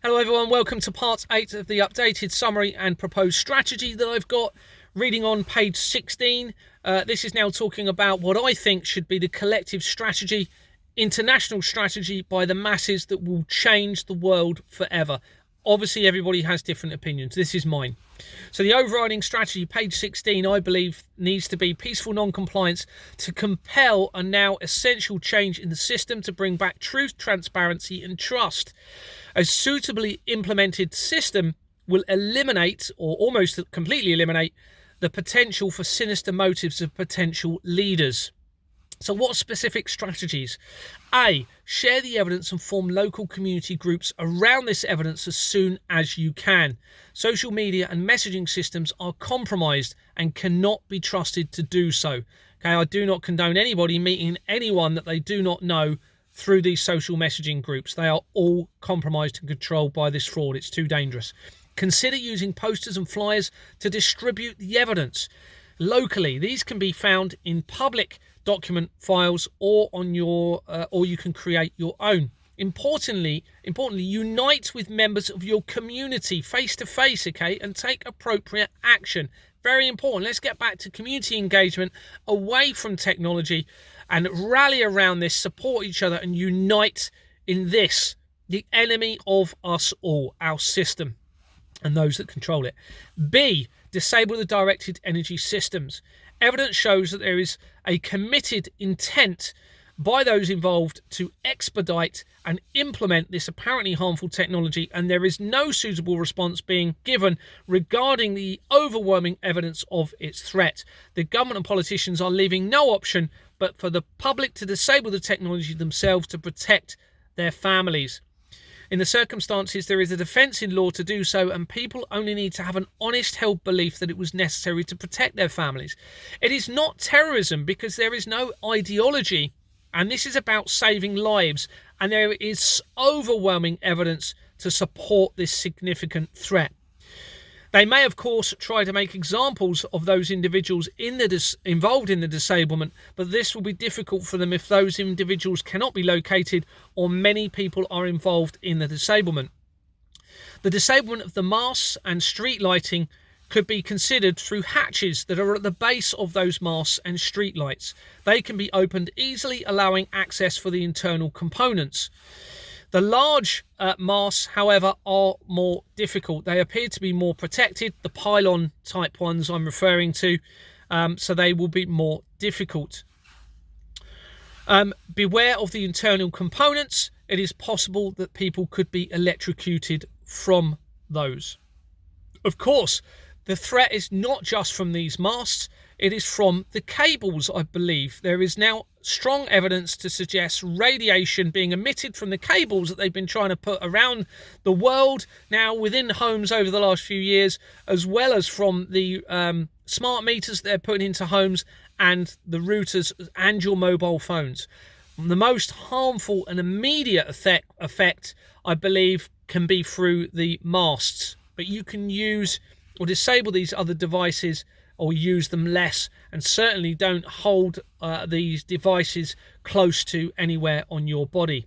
Hello everyone, welcome to part 8 of the updated summary and proposed strategy that I've got. Reading on page 16, this is now talking about what I think should be the collective strategy, international strategy by the masses that will change the world forever. Obviously everybody has different opinions, this is mine. So the overriding strategy, page 16, I believe needs to be peaceful non-compliance to compel a now essential change in the system to bring back truth, transparency and trust. A suitably implemented system will eliminate, or almost completely eliminate, the potential for sinister motives of potential leaders. So what specific strategies? A, share the evidence and form local community groups around this evidence as soon as you can. Social media and messaging systems are compromised and cannot be trusted to do so. Okay, I do not condone anybody meeting anyone that they do not know through these social messaging groups. They are all compromised and controlled by this fraud. It's too dangerous. Consider using posters and flyers to distribute the evidence locally. These can be found in public document files or on your or you can create your own. Importantly, unite with members of your community face to face, okay, and take appropriate action. Very important. Let's get back to community engagement away from technology and rally around this, support each other and unite in this, the enemy of us all, our system and those that control it. B, disable the directed energy systems. Evidence shows that there is a committed intent by those involved to expedite and implement this apparently harmful technology, and there is no suitable response being given regarding the overwhelming evidence of its threat. The government and politicians are leaving no option but for the public to disable the technology themselves to protect their families. In the circumstances, there is a defence in law to do so, and people only need to have an honest held belief that it was necessary to protect their families. It is not terrorism because there is no ideology, and this is about saving lives, and there is overwhelming evidence to support this significant threat. They may, of course, try to make examples of those individuals involved in the disablement, but this will be difficult for them if those individuals cannot be located or many people are involved in the disablement. The disablement of the masts and street lighting could be considered through hatches that are at the base of those masts and street lights. They can be opened easily, allowing access for the internal components. The large masts, however, are more difficult. They appear to be more protected, the pylon type ones I'm referring to, so they will be more difficult. Beware of the internal components. It is possible that people could be electrocuted from those. Of course, the threat is not just from these masts, it is from the cables, I believe. There is now strong evidence to suggest radiation being emitted from the cables that they've been trying to put around the world now within homes over the last few years, as well as from the smart meters they're putting into homes and the routers and your mobile phones. The most harmful and immediate effect, I believe, can be through the masts, but you can use or disable these other devices or use them less, and certainly don't hold these devices close to anywhere on your body.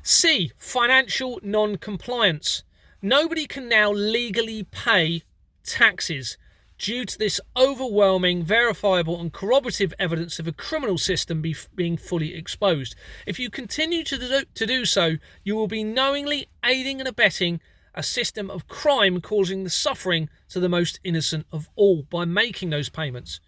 C, financial non-compliance. Nobody can now legally pay taxes due to this overwhelming, verifiable and corroborative evidence of a criminal system being fully exposed. If you continue to do so, you will be knowingly aiding and abetting a system of crime, causing the suffering to the most innocent of all by making those payments.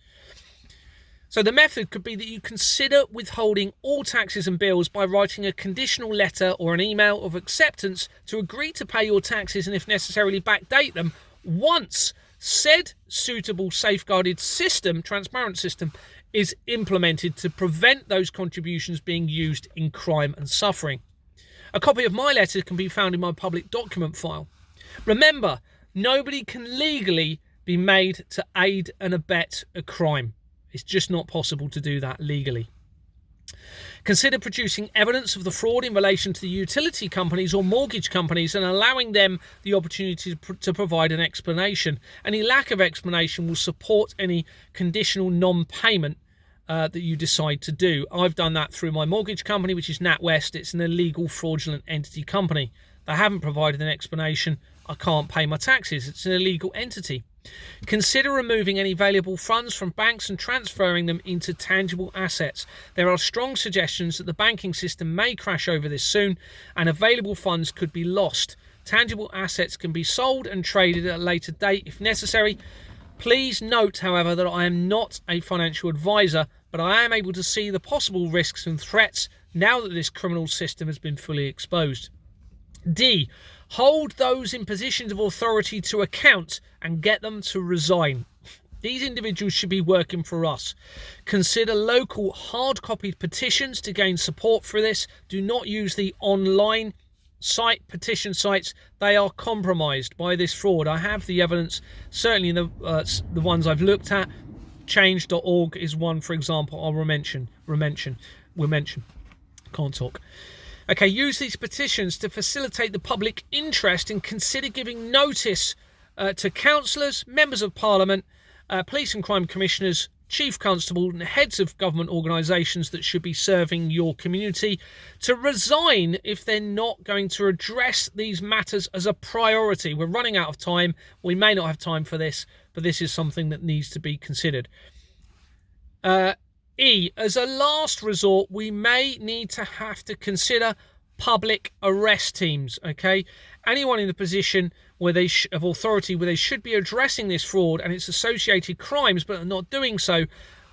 So the method could be that you consider withholding all taxes and bills by writing a conditional letter or an email of acceptance to agree to pay your taxes and if necessarily backdate them once said suitable safeguarded system, transparent system, is implemented to prevent those contributions being used in crime and suffering. A copy of my letter can be found in my public document file. Remember, nobody can legally be made to aid and abet a crime. It's just not possible to do that legally. Consider producing evidence of the fraud in relation to the utility companies or mortgage companies and allowing them the opportunity to provide an explanation. Any lack of explanation will support any conditional non-payment that you decide to do. I've done that through my mortgage company, which is NatWest. It's an illegal fraudulent entity company. They haven't provided an explanation. I can't pay my taxes. It's an illegal entity. Consider removing any valuable funds from banks and transferring them into tangible assets. There are strong suggestions that the banking system may crash over this soon and available funds could be lost. Tangible assets can be sold and traded at a later date if necessary. Please note, however, that I am not a financial advisor, but I am able to see the possible risks and threats now that this criminal system has been fully exposed. D. Hold those in positions of authority to account and get them to resign. These individuals should be working for us. Consider local hard-copied petitions to gain support for this. Do not use the online petition sites. They are compromised by this fraud. I have the evidence, certainly in the ones I've looked at. Change.org is one, for example, I'll mention. Can't talk. Okay, use these petitions to facilitate the public interest and consider giving notice to councillors, members of parliament, police and crime commissioners, chief constable and heads of government organisations that should be serving your community to resign if they're not going to address these matters as a priority. We're running out of time. We may not have time for this, but this is something that needs to be considered. E, as a last resort, we may need to have to consider public arrest teams, okay? Anyone in the position where they of authority where they should be addressing this fraud and its associated crimes but are not doing so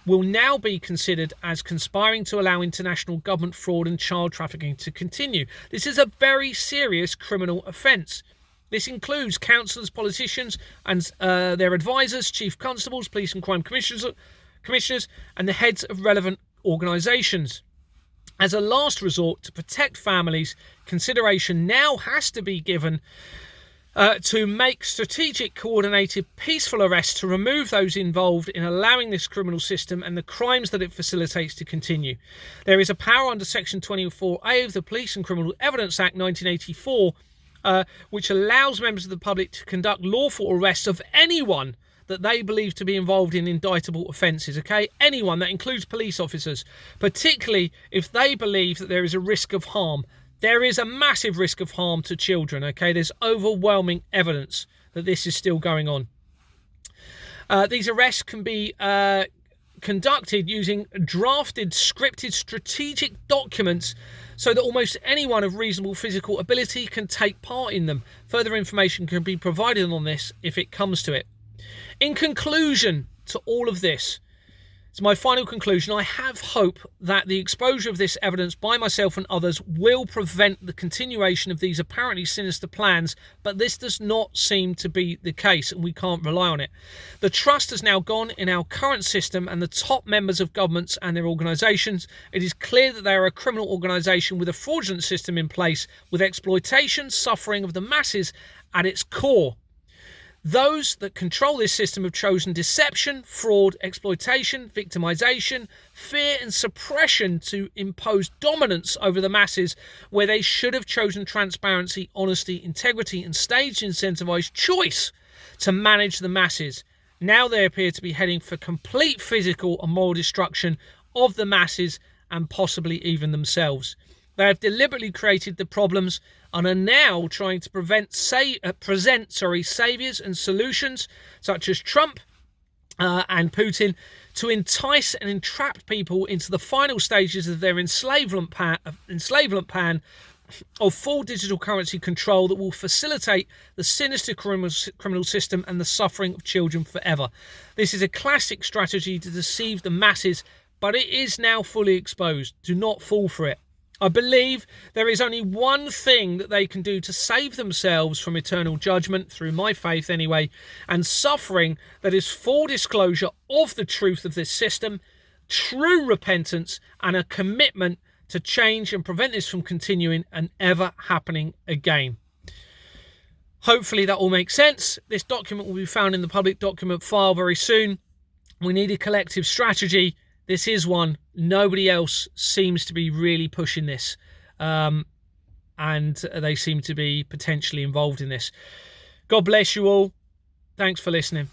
will now be considered as conspiring to allow international government fraud and child trafficking to continue. This is a very serious criminal offence. This includes councillors, politicians and their advisors, chief constables, police and crime commissioners and the heads of relevant organisations. As a last resort to protect families, consideration now has to be given to make strategic, coordinated, peaceful arrests to remove those involved in allowing this criminal system and the crimes that it facilitates to continue. There is a power under Section 24A of the Police and Criminal Evidence Act 1984 which allows members of the public to conduct lawful arrests of anyone that they believe to be involved in indictable offences, okay? Anyone, that includes police officers, particularly if they believe that there is a risk of harm. There is a massive risk of harm to children, okay? There's overwhelming evidence that this is still going on. These arrests can be conducted using drafted, scripted, strategic documents so that almost anyone of reasonable physical ability can take part in them. Further information can be provided on this if it comes to it. In conclusion to all of this, it's my final conclusion, I have hope that the exposure of this evidence by myself and others will prevent the continuation of these apparently sinister plans, but this does not seem to be the case and we can't rely on it. The trust has now gone in our current system and the top members of governments and their organisations. It is clear that they are a criminal organisation with a fraudulent system in place with exploitation, suffering of the masses at its core. Those that control this system have chosen deception, fraud, exploitation, victimization, fear and suppression to impose dominance over the masses where they should have chosen transparency, honesty, integrity and staged incentivized choice to manage the masses. Now they appear to be heading for complete physical and moral destruction of the masses and possibly even themselves. They have deliberately created the problems and are now trying to present saviours and solutions such as Trump and Putin to entice and entrap people into the final stages of their enslavement plan of full digital currency control that will facilitate the sinister criminal system and the suffering of children forever. This is a classic strategy to deceive the masses, but it is now fully exposed. Do not fall for it. I believe there is only one thing that they can do to save themselves from eternal judgment, through my faith anyway, and suffering, that is full disclosure of the truth of this system, true repentance, and a commitment to change and prevent this from continuing and ever happening again. Hopefully that all makes sense. This document will be found in the public document file very soon. We need a collective strategy. This is one. Nobody else seems to be really pushing this. And they seem to be potentially involved in this. God bless you all. Thanks for listening.